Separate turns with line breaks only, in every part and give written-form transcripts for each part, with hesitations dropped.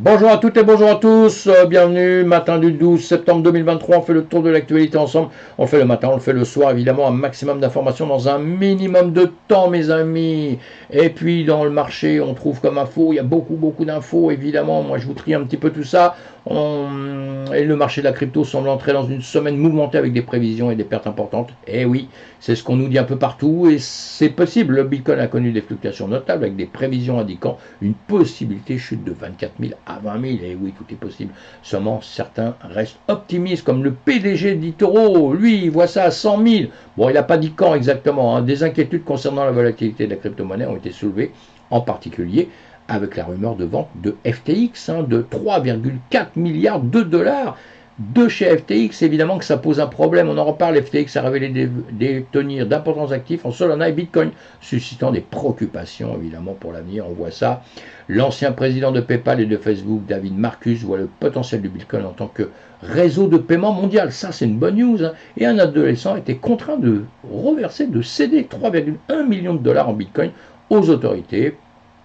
Bonjour à toutes et bonjour à tous, bienvenue, matin du 12 septembre 2023, on fait le tour de l'actualité ensemble, on le fait le matin, on le fait le soir, évidemment, un maximum d'informations dans un minimum de temps, mes amis. Et puis dans le marché, on trouve comme info, il y a beaucoup d'infos, évidemment, moi je vous trie un petit peu tout ça. Et le marché de la crypto semble entrer dans une semaine mouvementée avec des prévisions et des pertes importantes. Et oui, c'est ce qu'on nous dit un peu partout, et c'est possible, le Bitcoin a connu des fluctuations notables avec des prévisions indiquant une possibilité chute de 24 000 à 20 000, et oui, tout est possible. Seulement, certains restent optimistes, comme le PDG d'Itoro, lui, il voit ça à 100 000. Bon, il n'a pas dit quand exactement, hein. Des inquiétudes concernant la volatilité de la crypto-monnaie ont été soulevées, en particulier avec la rumeur de vente de FTX, de 3,4 milliards de dollars de chez FTX. Évidemment que ça pose un problème, on en reparle. FTX a révélé détenir d'importants actifs en Solana et Bitcoin, suscitant des préoccupations évidemment pour l'avenir. On voit ça. L'ancien président de PayPal et de Facebook, David Marcus, voit le potentiel du Bitcoin en tant que réseau de paiement mondial. Ça, c'est une bonne news. Et un adolescent a été contraint de reverser, de céder 3,1 millions de dollars en Bitcoin aux autorités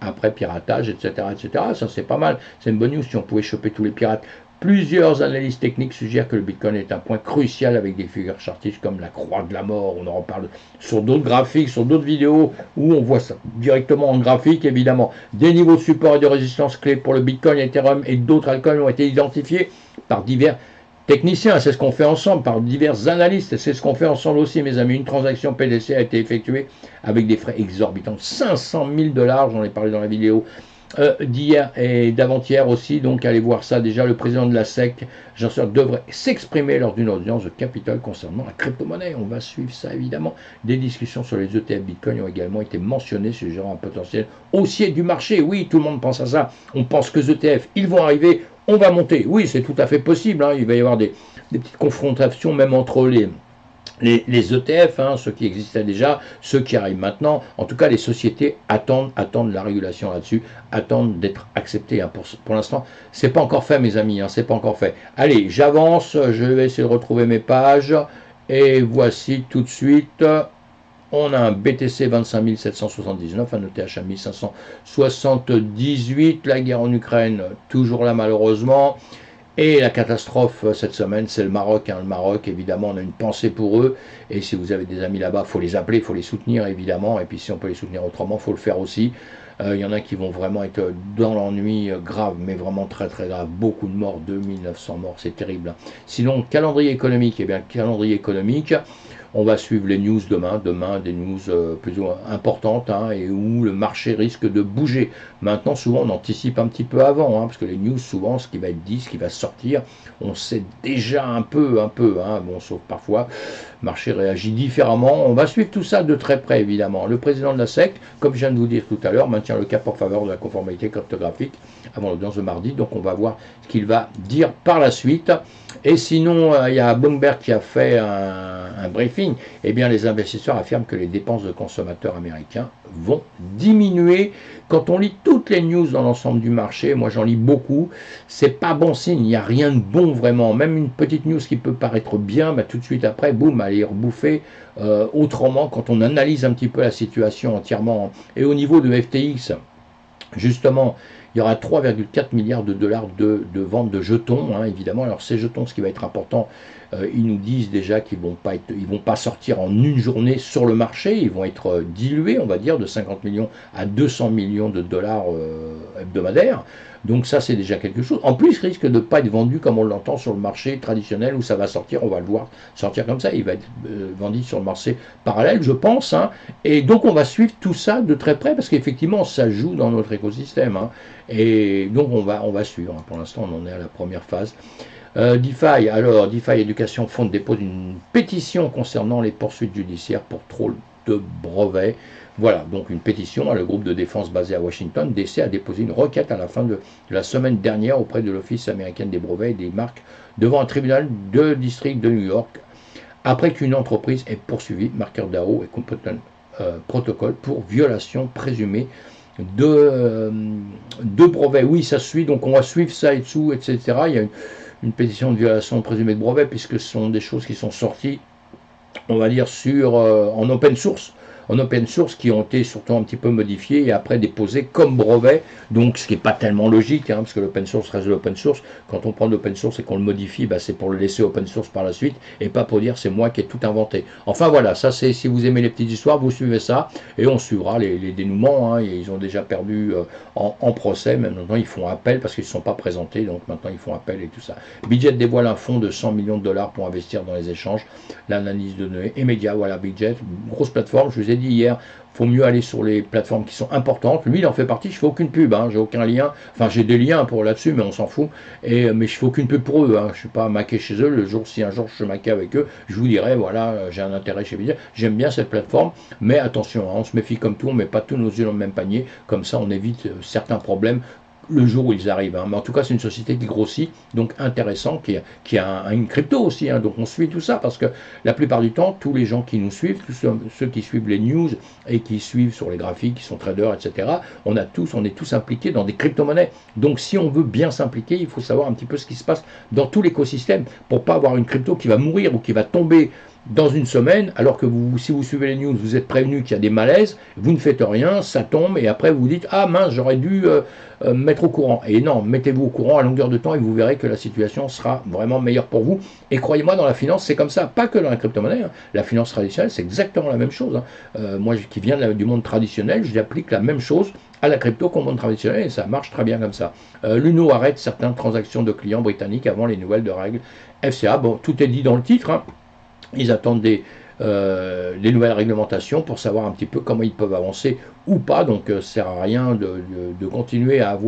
après piratage, etc. Ça, c'est pas mal. C'est une bonne news si on pouvait choper tous les pirates. Plusieurs analystes techniques suggèrent que le Bitcoin est un point crucial avec des figures chartistes comme la croix de la mort. On en reparle sur d'autres graphiques, sur d'autres vidéos où on voit ça directement en graphique, évidemment. Des niveaux de support et de résistance clés pour le Bitcoin, Ethereum et d'autres altcoins ont été identifiés par divers techniciens. C'est ce qu'on fait ensemble, par divers analystes. C'est ce qu'on fait ensemble aussi, mes amis. Une transaction PDC a été effectuée avec des frais exorbitants. 500 000 dollars, j'en ai parlé dans la vidéo d'hier et d'avant-hier aussi, donc allez voir ça. Déjà, le président de la SEC, Jean Seur, devrait s'exprimer lors d'une audience de Capitol concernant la crypto-monnaie. On va suivre ça évidemment. Des discussions sur les ETF Bitcoin ont également été mentionnées, suggérant un potentiel haussier du marché. Oui, tout le monde pense à ça. On pense que les ETF, ils vont arriver, on va monter. Oui, c'est tout à fait possible. Il va y avoir des petites confrontations même entre les ETF, ceux qui existaient déjà, ceux qui arrivent maintenant. En tout cas, les sociétés attendent la régulation là-dessus, attendent d'être acceptées. Pour l'instant, c'est pas encore fait, mes amis, c'est pas encore fait. Allez, j'avance, je vais essayer de retrouver mes pages. Et voici tout de suite, on a un BTC 25 779, un ETH à 1578. La guerre en Ukraine, toujours là malheureusement. Et la catastrophe cette semaine, c'est le Maroc. Le Maroc, évidemment, on a une pensée pour eux. Et si vous avez des amis là-bas, il faut les appeler, il faut les soutenir, évidemment. Et puis si on peut les soutenir autrement, il faut le faire aussi. Il y en a qui vont vraiment être dans l'ennui grave, mais vraiment très grave. Beaucoup de morts, 2900 morts, c'est terrible. Sinon, calendrier économique, eh bien, calendrier économique, on va suivre les news demain des news plus importantes, et où le marché risque de bouger. Maintenant, souvent, on anticipe un petit peu avant, parce que les news, souvent, ce qui va être dit, ce qui va sortir, on sait déjà un peu, bon, sauf parfois, le marché réagit différemment. On va suivre tout ça de très près, évidemment. Le président de la SEC, comme je viens de vous dire tout à l'heure, maintient le cap en faveur de la conformité cryptographique avant l'audience de mardi, donc on va voir ce qu'il va dire par la suite. Et sinon, il y a Bloomberg qui a fait un briefing. Eh bien, les investisseurs affirment que les dépenses de consommateurs américains vont diminuer. Quand on lit toutes les news dans l'ensemble du marché, moi j'en lis beaucoup, c'est pas bon signe, il n'y a rien de bon vraiment. Même une petite news qui peut paraître bien, tout de suite après, boum, elle est rebouffée autrement quand on analyse un petit peu la situation entièrement. Et au niveau de FTX, justement, il y aura 3,4 milliards de dollars de vente de jetons, évidemment. Alors ces jetons, ce qui va être important, ils nous disent déjà qu'ils vont pas sortir en une journée sur le marché, ils vont être dilués, on va dire, de 50 millions à 200 millions de dollars hebdomadaires. Donc ça, c'est déjà quelque chose. En plus, il risque de ne pas être vendu comme on l'entend sur le marché traditionnel où ça va sortir, on va le voir sortir comme ça. Il va être vendu sur le marché parallèle, je pense. Et donc, on va suivre tout ça de très près parce qu'effectivement, ça joue dans notre écosystème. Et donc, on va suivre. Pour l'instant, on en est à la première phase. DeFi, alors, DeFi Education Fund dépose une pétition concernant les poursuites judiciaires pour trop de brevets. Voilà, donc une pétition. Le groupe de défense basé à Washington, DC, a déposé une requête à la fin de la semaine dernière auprès de l'Office américain des brevets et des marques devant un tribunal de district de New York, après qu'une entreprise ait poursuivi MakerDAO et Competent Protocol pour violation présumée de brevets. Oui, ça suit, donc on va suivre ça et dessous, etc. Il y a une pétition de violation présumée de brevets, puisque ce sont des choses qui sont sorties, on va dire, en open source. en open source qui ont été surtout un petit peu modifiés et après déposés comme brevet, donc ce qui n'est pas tellement logique, hein, parce que l'open source reste de l'open source. Quand on prend de l'open source et qu'on le modifie, bah, c'est pour le laisser open source par la suite et pas pour dire c'est moi qui ai tout inventé. Enfin voilà, ça c'est si vous aimez les petites histoires, vous suivez ça et on suivra les dénouements. Hein, et ils ont déjà perdu en procès, mais maintenant ils font appel parce qu'ils ne sont pas présentés, donc maintenant ils font appel et tout ça. Budget dévoile un fonds de 100 millions de dollars pour investir dans les échanges, l'analyse de données et médias. Voilà, Budget, grosse plateforme. Je vous ai dit hier, faut mieux aller sur les plateformes qui sont importantes. Lui, il en fait partie. Je fais aucune pub, hein, j'ai aucun lien. Enfin, j'ai des liens pour là-dessus, mais on s'en fout. Mais je fais aucune pub pour eux. Hein. Je suis pas maqué chez eux. Le jour, si un jour je suis maqué avec eux, je vous dirai, voilà, j'ai un intérêt chez Budget. J'aime bien cette plateforme, mais attention, hein, on se méfie comme tout, on met pas tous nos yeux dans le même panier. Comme ça, on évite certains problèmes le jour où ils arrivent. Hein. Mais en tout cas, c'est une société qui grossit, donc intéressant, qui a une crypto aussi. Hein. Donc on suit tout ça parce que la plupart du temps, tous les gens qui nous suivent, tous ceux qui suivent les news et qui suivent sur les graphiques, qui sont traders, etc., on est tous impliqués dans des crypto-monnaies. Donc si on veut bien s'impliquer, il faut savoir un petit peu ce qui se passe dans tout l'écosystème pour pas avoir une crypto qui va mourir ou qui va tomber dans une semaine, alors que si vous suivez les news, vous êtes prévenu qu'il y a des malaises, vous ne faites rien, ça tombe, et après vous vous dites « Ah mince, j'aurais dû mettre au courant ». Et non, mettez-vous au courant à longueur de temps et vous verrez que la situation sera vraiment meilleure pour vous. Et croyez-moi, dans la finance, c'est comme ça, pas que dans la crypto-monnaie. Hein. La finance traditionnelle, c'est exactement la même chose. Hein. Moi qui viens du monde traditionnel, j'applique la même chose à la crypto qu'au monde traditionnel, et ça marche très bien comme ça. L'UNO arrête certaines transactions de clients britanniques avant les nouvelles de règles FCA. Bon, tout est dit dans le titre, hein. Ils attendent les nouvelles réglementations pour savoir un petit peu comment ils peuvent avancer ou pas. Donc, ça ne sert à rien de continuer à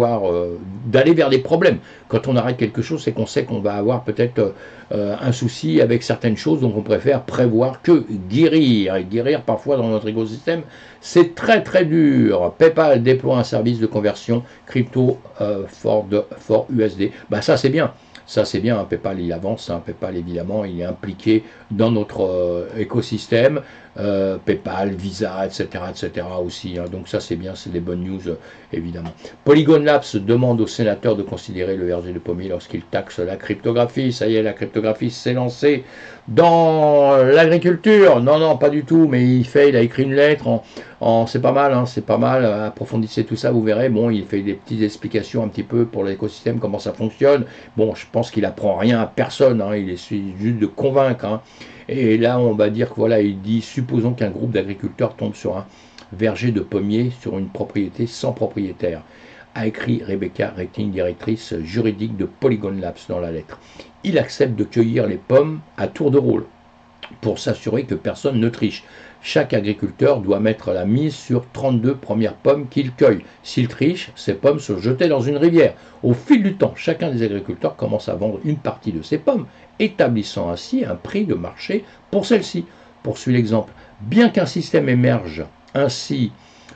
d'aller vers des problèmes. Quand on arrête quelque chose, c'est qu'on sait qu'on va avoir peut-être un souci avec certaines choses. Donc, on préfère prévoir que guérir. Et guérir, parfois, dans notre écosystème, c'est très, très dur. PayPal déploie un service de conversion crypto for USD. Bah, ça, c'est bien. Ça, c'est bien, hein, PayPal, il avance. Hein, PayPal, évidemment, il est impliqué dans notre écosystème. PayPal, Visa, etc. aussi. Hein, donc ça, c'est bien, c'est des bonnes news, évidemment. Polygon Labs demande aux sénateurs de considérer le verger de pommier lorsqu'il taxe la cryptographie. Ça y est, la cryptographie s'est lancée dans l'agriculture. Non, non, pas du tout, mais il a écrit une lettre c'est pas mal, hein, c'est pas mal, approfondissez tout ça, vous verrez. Bon, il fait des petites explications un petit peu pour l'écosystème, comment ça fonctionne. Bon, je pense qu'il apprend rien à personne, hein, il essaie juste de convaincre. Hein. Et là, on va dire que voilà, il dit, supposons qu'un groupe d'agriculteurs tombe sur un verger de pommiers sur une propriété sans propriétaire, a écrit Rebecca Rating, directrice juridique de Polygon Labs dans la lettre. Il accepte de cueillir les pommes à tour de rôle pour s'assurer que personne ne triche. Chaque agriculteur doit mettre la mise sur 32 premières pommes qu'il cueille. S'il triche, ces pommes sont jetées dans une rivière. Au fil du temps, chacun des agriculteurs commence à vendre une partie de ses pommes, établissant ainsi un prix de marché pour celles-ci. Poursuit l'exemple. Bien qu'un système émerge ainsi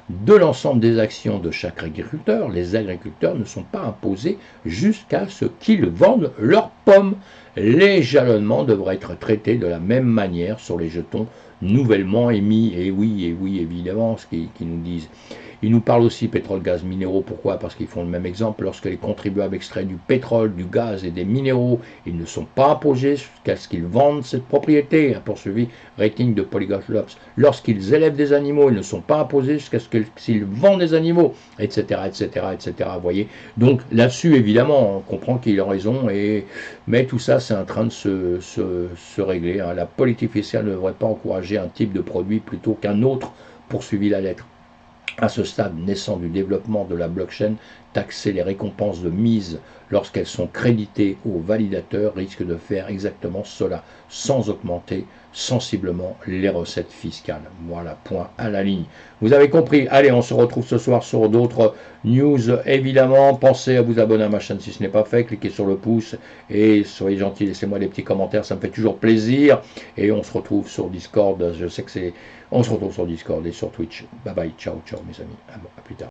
de l'ensemble des actions de chaque agriculteur, les agriculteurs ne sont pas imposés jusqu'à ce qu'ils vendent leurs pommes. Les jalonnements devraient être traités de la même manière sur les jetons nouvellement émis. Et oui, évidemment, ce qu'ils nous disent. Ils nous parlent aussi pétrole, gaz, minéraux. Pourquoi? Parce qu'ils font le même exemple. Lorsque les contribuables extraient du pétrole, du gaz et des minéraux, ils ne sont pas imposés jusqu'à ce qu'ils vendent cette propriété. A poursuivi Rating de Polygon Labs. Lorsqu'ils élèvent des animaux, ils ne sont pas imposés jusqu'à ce qu'ils vendent des animaux, etc., Vous voyez. Donc là-dessus, évidemment, on comprend qu'il a raison. Mais tout ça, c'est en train de se régler. Hein. La politique fiscale ne devrait pas encourager un type de produit plutôt qu'un autre, poursuivit la lettre. À ce stade naissant du développement de la blockchain, taxer les récompenses de mise lorsqu'elles sont créditées aux validateurs risque de faire exactement cela, sans augmenter sensiblement les recettes fiscales. Voilà, point à la ligne. Vous avez compris. Allez, on se retrouve ce soir sur d'autres news. Évidemment, pensez à vous abonner à ma chaîne si ce n'est pas fait. Cliquez sur le pouce et soyez gentils, laissez-moi des petits commentaires, ça me fait toujours plaisir. Et on se retrouve sur Discord. Je sais que c'est... On se retrouve sur Discord et sur Twitch. Bye bye, ciao, ciao mes amis. À plus tard.